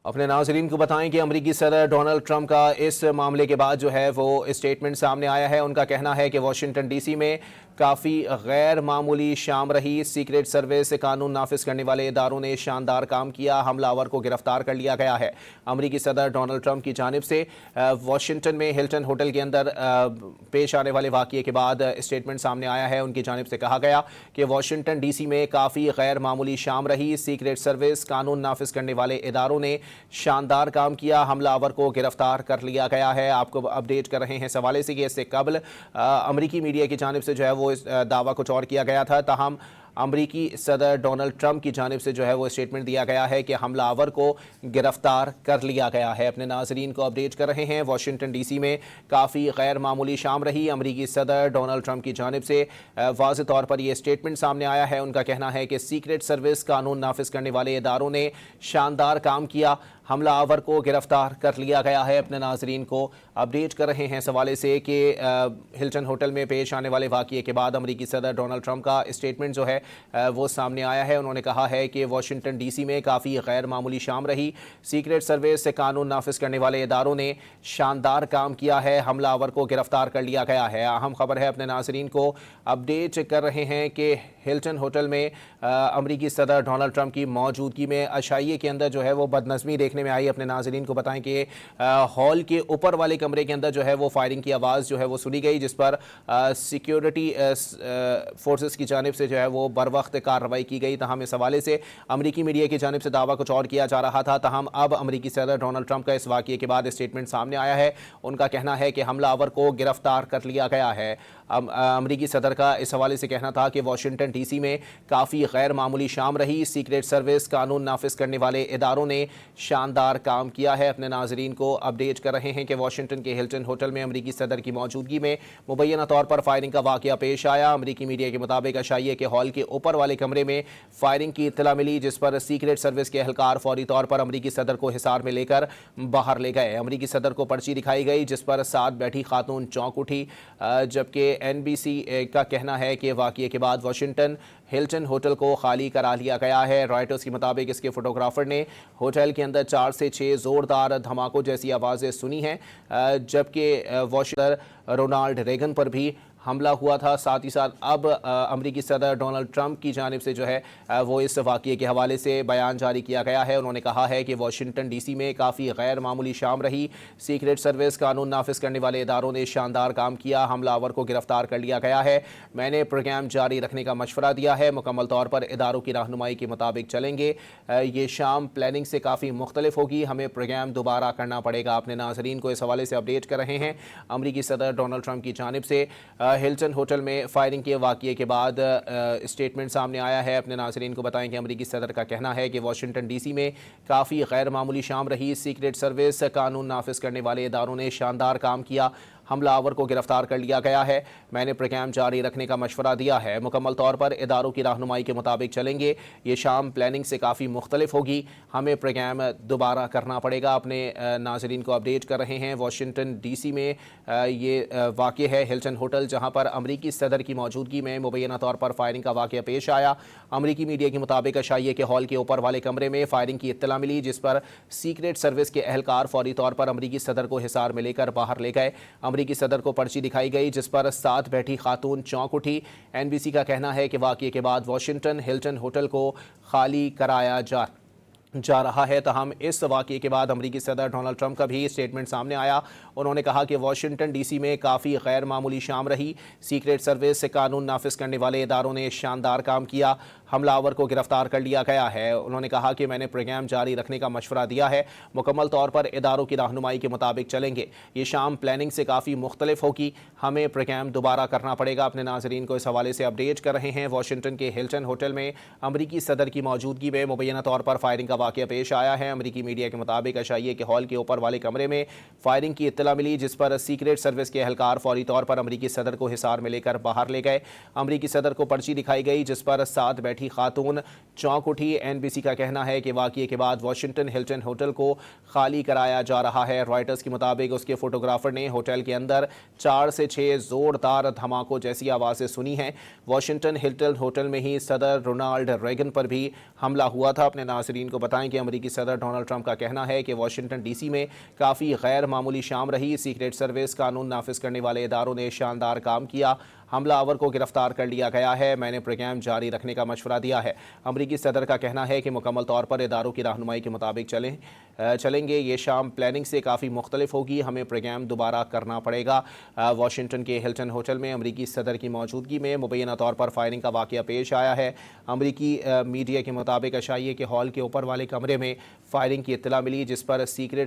اپنے ناظرین کو بتائیں کہ امریکی صدر ڈونلڈ ٹرمپ کا اس معاملے کے بعد جو ہے وہ اسٹیٹمنٹ سامنے آیا ہے۔ ان کا کہنا ہے کہ واشنگٹن ڈی سی میں کافی غیر معمولی شام رہی، سیکریٹ سروس قانون نافذ کرنے والے اداروں نے شاندار کام کیا، حملہ آور کو گرفتار کر لیا گیا ہے۔ امریکی صدر ڈونلڈ ٹرمپ کی جانب سے واشنگٹن میں ہلٹن ہوٹل کے اندر پیش آنے والے واقعے کے بعد اسٹیٹمنٹ سامنے آیا ہے۔ ان کی جانب سے کہا گیا کہ واشنگٹن ڈی سی میں کافی غیر معمولی شام رہی، سیکریٹ سروس قانون نافذ کرنے والے اداروں نے شاندار کام کیا، حملہ آور کو گرفتار کر لیا گیا ہے۔ آپ کو اپڈیٹ کر رہے ہیں اس حوالے سے کہ اس سے قبل امریکی میڈیا کی جانب سے جو ہے وہ دعویٰ کچھ اور کیا گیا تھا، تاہم امریکی صدر ڈونلڈ ٹرمپ کی جانب سے جو ہے وہ اسٹیٹمنٹ دیا گیا ہے کہ حملہ آور کو گرفتار کر لیا گیا ہے۔ اپنے ناظرین کو اپڈیٹ کر رہے ہیں، واشنگٹن ڈی سی میں کافی غیر معمولی شام رہی۔ امریکی صدر ڈونلڈ ٹرمپ کی جانب سے واضح طور پر یہ اسٹیٹمنٹ سامنے آیا ہے۔ ان کا کہنا ہے کہ سیکریٹ سروس قانون نافذ کرنے والے اداروں نے شاندار کام کیا، حملہ آور کو گرفتار کر لیا گیا ہے۔ اپنے ناظرین کو اپڈیٹ کر رہے ہیں اس حوالے سے کہ ہلٹن ہوٹل میں پیش آنے والے واقعے کے بعد امریکی صدر ڈونلڈ ٹرمپ کا اسٹیٹمنٹ جو ہے وہ سامنے آیا ہے۔ انہوں نے کہا ہے کہ واشنگٹن ڈی سی میں کافی غیر معمولی شام رہی، سیکریٹ سروس سے قانون نافذ کرنے والے اداروں نے شاندار کام کیا ہے، حملہ آور کو گرفتار کر لیا گیا ہے۔ اہم خبر ہے، اپنے ناظرین کو اپڈیٹ کر رہے ہیں کہ ہلٹن ہوٹل میں امریکی صدر ڈونلڈ ٹرمپ کی موجودگی میں عشائیے کے اندر جو ہے وہ بدنظمی دیکھنے میں آئی۔ اپنے ناظرین کو بتائیں کہ ہال کے اوپر والے کمرے کے اندر جو ہے وہ فائرنگ کی آواز جو ہے وہ سنی گئی، جس پر سیکیورٹی فورسز کی جانب سے جو ہے وہ بر وقت کارروائی کی گئی۔ تاہم اس حوالے سے امریکی میڈیا کی جانب سے دعویٰ کچھ اور کیا جا رہا تھا، تاہم اب امریکی صدر ڈونلڈ ٹرمپ کا اس واقعے کے بعد اسٹیٹمنٹ سامنے آیا ہے۔ ان کا کہنا ہے کہ حملہ آور کو گرفتار کر لیا گیا ہے۔ امریکی صدر کا اس حوالے سے کہنا تھا کہ واشنگٹن ڈی سی میں کافی غیر معمولی شام رہی، سیکریٹ سروس قانون نافذ کرنے والے اداروں نے شاندار کام کیا ہے۔ اپنے ناظرین کو اپڈیٹ کر رہے ہیں کہ واشنگٹن کے ہلٹن ہوٹل میں امریکی صدر کی موجودگی میں مبینہ طور پر فائرنگ کا واقعہ پیش آیا۔ امریکی میڈیا کے مطابق عشائیے کے ہال کے اوپر والے کمرے میں فائرنگ کی اطلاع ملی، جس پر سیکریٹ سروس کے اہلکار فوری طور پر امریکی صدر کو حصار میں لے کر باہر لے گئے۔ امریکی صدر کو پرچی دکھائی گئی، جس پر ساتھ بیٹھی خاتون چونک اٹھی، جبکہ NBC کا کہنا ہے کہ واقعے کے بعد واشنگٹن ہلٹن ہوٹل کو خالی کرا لیا گیا ہے۔ رائٹرز کے مطابق اس کے فوٹوگرافر نے ہوٹل کے اندر 4 سے 6 زوردار دھماکوں جیسی آوازیں سنی ہیں، جبکہ واشنگٹن رونالڈ ریگن پر بھی حملہ ہوا تھا۔ ساتھ ہی ساتھ اب امریکی صدر ڈونلڈ ٹرمپ کی جانب سے جو ہے وہ اس واقعے کے حوالے سے بیان جاری کیا گیا ہے۔ انہوں نے کہا ہے کہ واشنگٹن ڈی سی میں کافی غیر معمولی شام رہی، سیکریٹ سروس قانون نافذ کرنے والے اداروں نے شاندار کام کیا، حملہ آور کو گرفتار کر لیا گیا ہے۔ میں نے پروگرام جاری رکھنے کا مشورہ دیا ہے، مکمل طور پر اداروں کی رہنمائی کے مطابق چلیں گے۔ یہ شام پلاننگ سے کافی مختلف ہوگی، ہمیں پروگرام دوبارہ کرنا پڑے گا۔ اپنے ناظرین کو اس حوالے سے اپڈیٹ کر رہے ہیں، امریکی صدر ڈونلڈ ٹرمپ کی جانب سے ہلٹن ہوٹل میں فائرنگ کے واقعے کے بعد اسٹیٹمنٹ سامنے آیا ہے۔ اپنے ناظرین کو بتائیں کہ امریکی صدر کا کہنا ہے کہ واشنگٹن ڈی سی میں کافی غیر معمولی شام رہی، سیکریٹ سروس قانون نافذ کرنے والے اداروں نے شاندار کام کیا، حملہ آور کو گرفتار کر لیا گیا ہے۔ میں نے پروگرام جاری رکھنے کا مشورہ دیا ہے، مکمل طور پر اداروں کی رہنمائی کے مطابق چلیں گے۔ یہ شام پلاننگ سے کافی مختلف ہوگی، ہمیں پروگرام دوبارہ کرنا پڑے گا۔ اپنے ناظرین کو اپڈیٹ کر رہے ہیں، واشنگٹن ڈی سی میں یہ واقع ہے ہلٹن ہوٹل، جہاں پر امریکی صدر کی موجودگی میں مبینہ طور پر فائرنگ کا واقعہ پیش آیا۔ امریکی میڈیا کے مطابق عشائیے کے ہال کے اوپر والے کمرے میں فائرنگ کی اطلاع ملی، جس پر سیکریٹ سروس کے اہلکار فوری طور پر امریکی صدر کو حصار میں لے کر باہر لے گئے۔ امریکی صدر کو پرچی دکھائی گئی، جس پر ساتھ بیٹھی خاتون چونک اٹھی۔ NBC کا کہنا ہے کہ واقعے کے بعد واشنگٹن ہلٹن ہوٹل کو خالی کرایا جا رہا ہے۔ تاہم اس واقعے کے بعد امریکی صدر ڈونلڈ ٹرمپ کا بھی اسٹیٹمنٹ سامنے آیا۔ انہوں نے کہا کہ واشنگٹن ڈی سی میں کافی غیر معمولی شام رہی، سیکریٹ سروس سے قانون نافذ کرنے والے اداروں نے شاندار کام کیا، حملہ آور کو گرفتار کر لیا گیا ہے۔ انہوں نے کہا کہ میں نے پروگرام جاری رکھنے کا مشورہ دیا ہے، مکمل طور پر اداروں کی رہنمائی کے مطابق چلیں گے۔ یہ شام پلاننگ سے کافی مختلف ہوگی، ہمیں پروگرام دوبارہ کرنا پڑے گا۔ اپنے ناظرین کو اس حوالے سے اپڈیٹ کر رہے ہیں، واشنگٹن کے ہلٹن ہوٹل میں امریکی صدر کی موجودگی میں مبینہ طور پر فائرنگ کا واقعہ پیش آیا ہے۔ امریکی میڈیا کے مطابق عشائیے کے ہال کے اوپر والے کمرے میں فائرنگ کی اطلاع ملی، جس پر سیکریٹ سروس کے اہلکار فوری طور پر امریکی صدر کو حصار میں لے کر باہر لے گئے۔ امریکی صدر کو پرچی دکھائی گئی، جس پر ساتھ بیٹھی دیکھی خاتون چونک اٹھی۔ NBC کا کہنا ہے کہ واقعے کے بعد واشنگٹن ہلٹن ہوٹل کو خالی کرایا جا رہا ہے۔ رائٹرز کے مطابق اس کے فوٹوگرافر نے ہوٹل کے اندر 4 سے 6 زوردار دھماکوں جیسی آوازیں سنی ہیں۔ واشنگٹن ہلٹن ہوٹل میں ہی صدر رونالڈ ریگن پر بھی حملہ ہوا تھا۔ اپنے ناظرین کو بتائیں کہ امریکی صدر ڈونلڈ ٹرمپ کا کہنا ہے کہ واشنگٹن ڈی سی میں کافی غیر معمولی شام رہی۔ سیکریٹ سروس قانون نافذ کرنے والے اداروں نے شاندار کام کیا۔ حملہ آور کو گرفتار کر لیا گیا ہے۔ میں نے پروگرام جاری رکھنے کا مشورہ دیا ہے۔ امریکی صدر کا کہنا ہے کہ مکمل طور پر اداروں کی رہنمائی کے مطابق چلیں گے۔ یہ شام پلاننگ سے کافی مختلف ہوگی۔ ہمیں پروگرام دوبارہ کرنا پڑے گا۔ واشنگٹن کے ہلٹن ہوٹل میں امریکی صدر کی موجودگی میں مبینہ طور پر فائرنگ کا واقعہ پیش آیا ہے۔ امریکی میڈیا کے مطابق عشائیے کے ہال کے اوپر والے کمرے میں فائرنگ کی اطلاع ملی، جس پر سیکریٹ